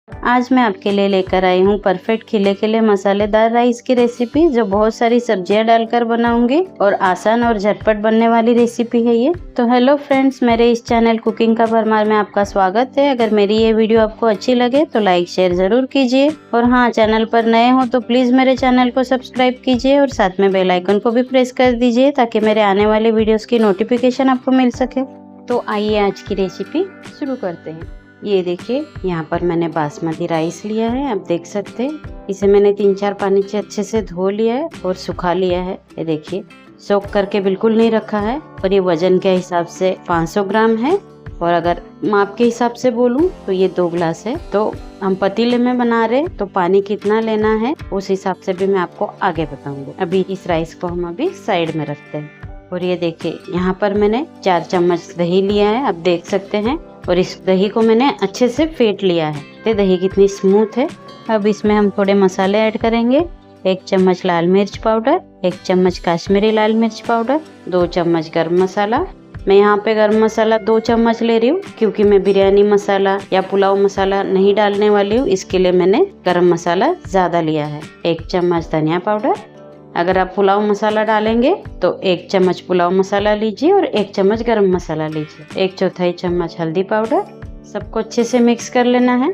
आज मैं आपके लिए लेकर आई हूँ परफेक्ट खिले खिले मसालेदार राइस की रेसिपी, जो बहुत सारी सब्जियां डालकर बनाऊंगी और आसान और झटपट बनने वाली रेसिपी है ये। तो हेलो फ्रेंड्स, मेरे इस चैनल कुकिंग का भरमार में आपका स्वागत है। अगर मेरी ये वीडियो आपको अच्छी लगे तो लाइक शेयर जरूर कीजिए, और हाँ, चैनल पर नए हो तो प्लीज मेरे चैनल को सब्सक्राइब कीजिए और साथ में बेल आइकन को भी प्रेस कर दीजिए, ताकि मेरे आने वाले वीडियोस की नोटिफिकेशन आपको मिल सके। तो आइए आज की रेसिपी शुरू करते हैं। ये देखिए, यहाँ पर मैंने बासमती राइस लिया है। आप देख सकते हैं, इसे मैंने 3-4 पानी से अच्छे से धो लिया है और सुखा लिया है। ये देखिए, सोख करके बिल्कुल नहीं रखा है। और ये वजन के हिसाब से 500 ग्राम है, और अगर माप के हिसाब से बोलूं तो ये 2 ग्लास है। तो हम पतीले में बना रहे, तो पानी कितना लेना है उस हिसाब से भी मैं आपको आगे बताऊंगी। अभी इस राइस को हम अभी साइड में रखते हैं। और ये देखिए, यहाँ पर मैंने 4 चम्मच दही लिया है, आप देख सकते हैं। और इस दही को मैंने अच्छे से फेंट लिया है। तो दही कितनी स्मूथ है। अब इसमें हम थोड़े मसाले ऐड करेंगे। 1 चम्मच लाल मिर्च पाउडर, 1 चम्मच काश्मीरी लाल मिर्च पाउडर, 2 चम्मच गरम मसाला। मैं यहाँ पे गरम मसाला 2 चम्मच ले रही हूँ, क्योंकि मैं बिरयानी मसाला या पुलाव मसाला नहीं डालने वाली हूँ। इसके लिए मैंने गरम मसाला ज्यादा लिया है। 1 चम्मच धनिया पाउडर। अगर आप पुलाव मसाला डालेंगे तो 1 चम्मच पुलाव मसाला लीजिए और 1 चम्मच गरम मसाला लीजिए। 1/4 चम्मच हल्दी पाउडर। सबको अच्छे से मिक्स कर लेना है।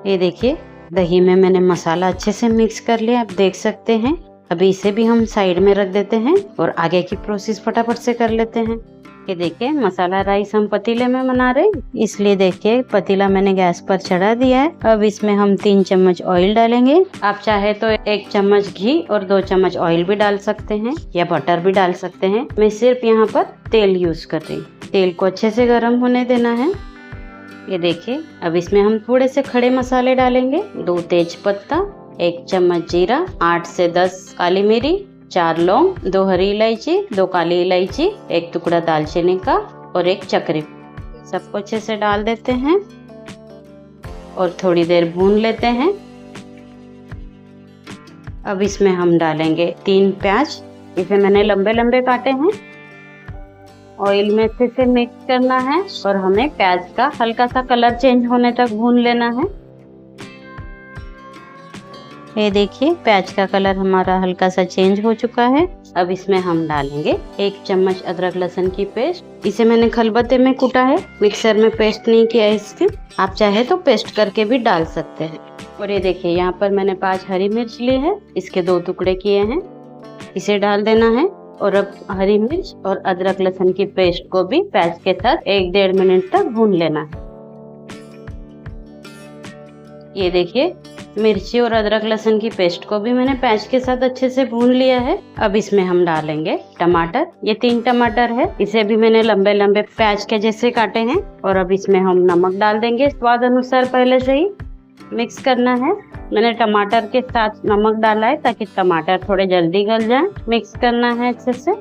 ये देखिए, दही में मैंने मसाला अच्छे से मिक्स कर लिया, आप देख सकते हैं। अभी इसे भी हम साइड में रख देते हैं और आगे की प्रोसेस फटाफट से कर लेते हैं। ये देखिए, मसाला राइस हम पतीले में बना रहे हैं, इसलिए देखिए पतीला मैंने गैस पर चढ़ा दिया है। अब इसमें हम 3 चम्मच ऑयल डालेंगे। आप चाहे तो 1 चम्मच घी और 2 चम्मच ऑयल भी डाल सकते हैं, या बटर भी डाल सकते हैं। मैं सिर्फ यहाँ पर तेल यूज कर रही हूँ। तेल को अच्छे से गर्म होने देना है। ये देखिए, अब इसमें हम थोड़े से खड़े मसाले डालेंगे। 2 तेज पत्ता, 1 चम्मच जीरा, 8 से 10 काली मिरी, 4 लौंग, 2 हरी इलायची, 2 काली इलायची, 1 टुकड़ा दालचीनी का और 1 चक्री। सबको अच्छे से डाल देते हैं और थोड़ी देर भून लेते हैं। अब इसमें हम डालेंगे 3 प्याज। इसे मैंने लंबे लंबे काटे हैं। ऑयल में अच्छे से मिक्स करना है और हमें प्याज का हल्का सा कलर चेंज होने तक भून लेना है। ये देखिए, प्याज का कलर हमारा हल्का सा चेंज हो चुका है। अब इसमें हम डालेंगे 1 चम्मच अदरक लहसुन की पेस्ट। इसे मैंने खलबत्ते में कूटा है, मिक्सर में पेस्ट नहीं किया है इसके। आप चाहे तो पेस्ट करके भी डाल सकते हैं। और ये देखिए, यहाँ पर मैंने 5 हरी मिर्च लिए हैं, इसके 2 टुकड़े किए हैं। इसे डाल देना है। और अब हरी मिर्च और अदरक लहसुन की पेस्ट को भी प्याज के साथ 1-1.5 मिनट तक भून लेना है। ये देखिए, मिर्ची और अदरक लहसुन की पेस्ट को भी मैंने प्याज के साथ अच्छे से भून लिया है। अब इसमें हम डालेंगे टमाटर। ये 3 टमाटर है, इसे भी मैंने लंबे लंबे प्याज के जैसे काटे हैं। और अब इसमें हम नमक डाल देंगे स्वाद अनुसार। पहले से ही मिक्स करना है। मैंने टमाटर के साथ नमक डाला है ताकि टमाटर थोड़े जल्दी गल जाए। मिक्स करना है अच्छे से।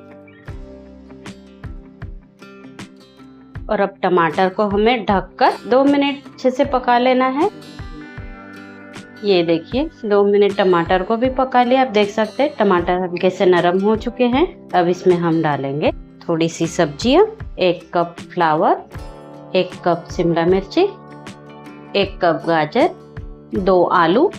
और अब टमाटर को हमें ढककर 2 मिनट अच्छे से पका लेना है। ये देखिए, 2 मिनट टमाटर को भी पका लिया। आप देख सकते हैं टमाटर हल्के से नरम हो चुके हैं। अब इसमें हम डालेंगे थोड़ी सी सब्जियां। 1 कप फ्लावर, 1 कप शिमला मिर्ची, 1 कप गाजर, 2 आलू।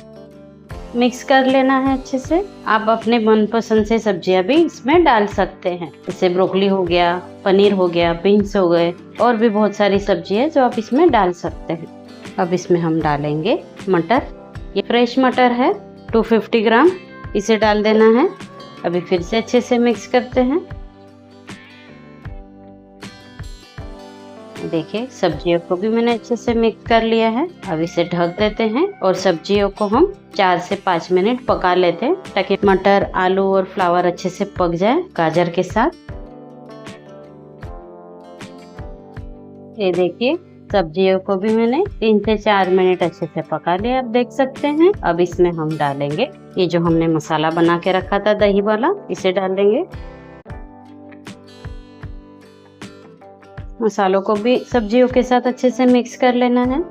मिक्स कर लेना है अच्छे से। आप अपने मनपसंद से सब्जियां भी इसमें डाल सकते हैं, जैसे ब्रोकली हो गया, पनीर हो गया, बीन्स हो गए, और भी बहुत सारी सब्जी है जो आप इसमें डाल सकते हैं। अब इसमें हम डालेंगे मटर। ये फ्रेश मटर है, 250 ग्राम। इसे डाल देना है। अभी फिर से अच्छे से मिक्स करते हैं। देखिए, सब्जियों को भी मैंने अच्छे से मिक्स कर लिया है। अब इसे ढक देते हैं और सब्जियों को हम 4 से 5 मिनट पका लेते हैं, ताकि मटर, आलू और फ्लावर अच्छे से पक जाए गाजर के साथ। ये देखिए, सब्जियों को भी मैंने 3 से 4 मिनट अच्छे से पका लिया, आप देख सकते हैं। अब इसमें हम डालेंगे ये जो हमने मसाला बना के रखा था दही वाला, इसे डाल देंगे। मसालों को भी सब्जियों के साथ अच्छे से मिक्स कर लेना है।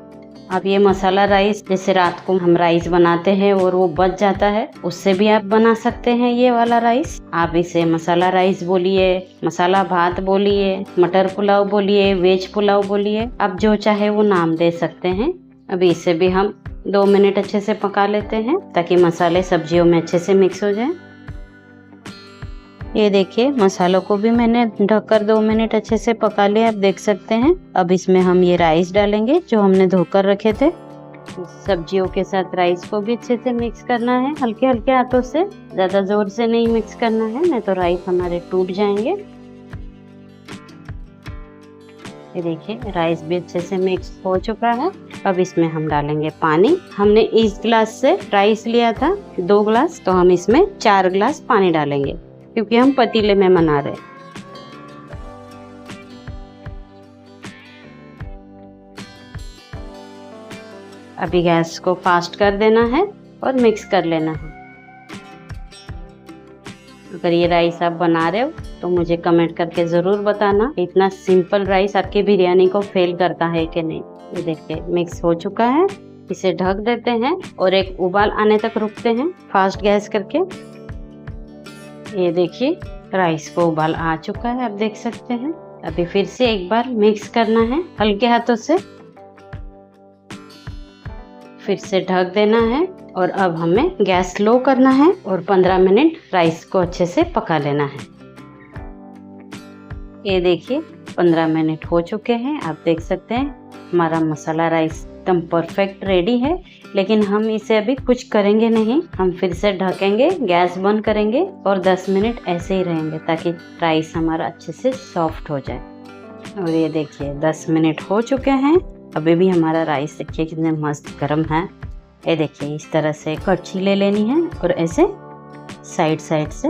अब ये मसाला राइस, जैसे रात को हम राइस बनाते हैं और वो बच जाता है, उससे भी आप बना सकते हैं ये वाला राइस। आप इसे मसाला राइस बोलिए, मसाला भात बोलिए, मटर पुलाव बोलिए, वेज पुलाव बोलिए, आप जो चाहे वो नाम दे सकते हैं। अभी इसे भी हम 2 मिनट अच्छे से पका लेते हैं ताकि मसाले सब्जियों में अच्छे से मिक्स हो जाए। ये देखिए, मसालों को भी मैंने ढककर 2 मिनट अच्छे से पका लिया, आप देख सकते हैं। अब इसमें हम ये राइस डालेंगे जो हमने धोकर रखे थे। सब्जियों के साथ राइस को भी अच्छे से मिक्स करना है, हल्के हल्के हाथों से, ज्यादा जोर से नहीं मिक्स करना है, नहीं तो राइस हमारे टूट जाएंगे। ये देखिए, राइस भी अच्छे से मिक्स हो चुका है। अब इसमें हम डालेंगे पानी। हमने इस गिलास से राइस लिया था 2 गिलास, तो हम इसमें 4 गिलास पानी डालेंगे क्योंकि हम पतीले में बना रहे हैं। अभी गैस को फास्ट कर देना है और मिक्स कर लेना है। अगर ये राइस आप बना रहे हो तो मुझे कमेंट करके ज़रूर बताना इतना सिंपल राइस आपकी बिरयानी को फेल करता है कि नहीं। ये देखिए, मिक्स हो चुका है। इसे ढक देते हैं और एक उबाल आने तक रुकते हैं फास्ट गैस करके। ये देखिए, राइस को उबाल आ चुका है, आप देख सकते हैं। अभी फिर से एक बार मिक्स करना है हल्के हाथों से, फिर से ढक देना है और अब हमें गैस लो करना है और 15 मिनट राइस को अच्छे से पका लेना है। ये देखिए, 15 मिनट हो चुके हैं, आप देख सकते हैं। हमारा मसाला राइस एकदम परफेक्ट रेडी है, लेकिन हम इसे अभी कुछ करेंगे नहीं। हम फिर से ढकेंगे, गैस बंद करेंगे और 10 मिनट ऐसे ही रहेंगे ताकि राइस हमारा अच्छे से सॉफ्ट हो जाए। और ये देखिए, 10 मिनट हो चुके हैं। अभी भी हमारा राइस देखिए कितने मस्त गर्म है। ये देखिए, इस तरह से कड़छी ले लेनी है और ऐसे साइड साइड से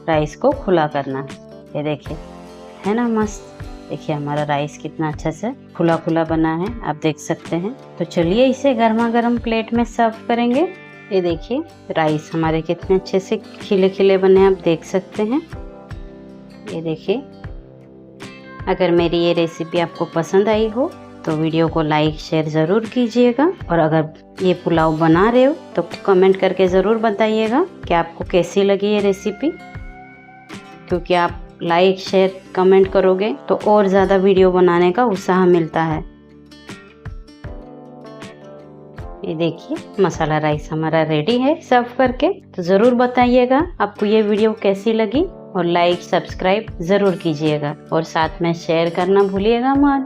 राइस को खुला करना है। ये देखिए, है ना मस्त। देखिए हमारा राइस कितना अच्छा से खुला खुला बना है, आप देख सकते हैं। तो चलिए इसे गर्मा गर्म प्लेट में सर्व करेंगे। ये देखिए, राइस हमारे कितने अच्छे से खिले खिले बने, आप देख सकते हैं। ये देखिए, अगर मेरी ये रेसिपी आपको पसंद आई हो तो वीडियो को लाइक शेयर ज़रूर कीजिएगा। और अगर ये पुलाव बना रहे हो तो कमेंट करके ज़रूर बताइएगा कि आपको कैसी लगी ये रेसिपी, क्योंकि आप लाइक शेयर कमेंट करोगे तो और ज़्यादा वीडियो बनाने का उत्साह मिलता है। ये देखिए, मसाला राइस हमारा रेडी है सर्व करके। तो ज़रूर बताइएगा आपको ये वीडियो कैसी लगी और लाइक सब्सक्राइब ज़रूर कीजिएगा और साथ में शेयर करना भूलिएगा मत।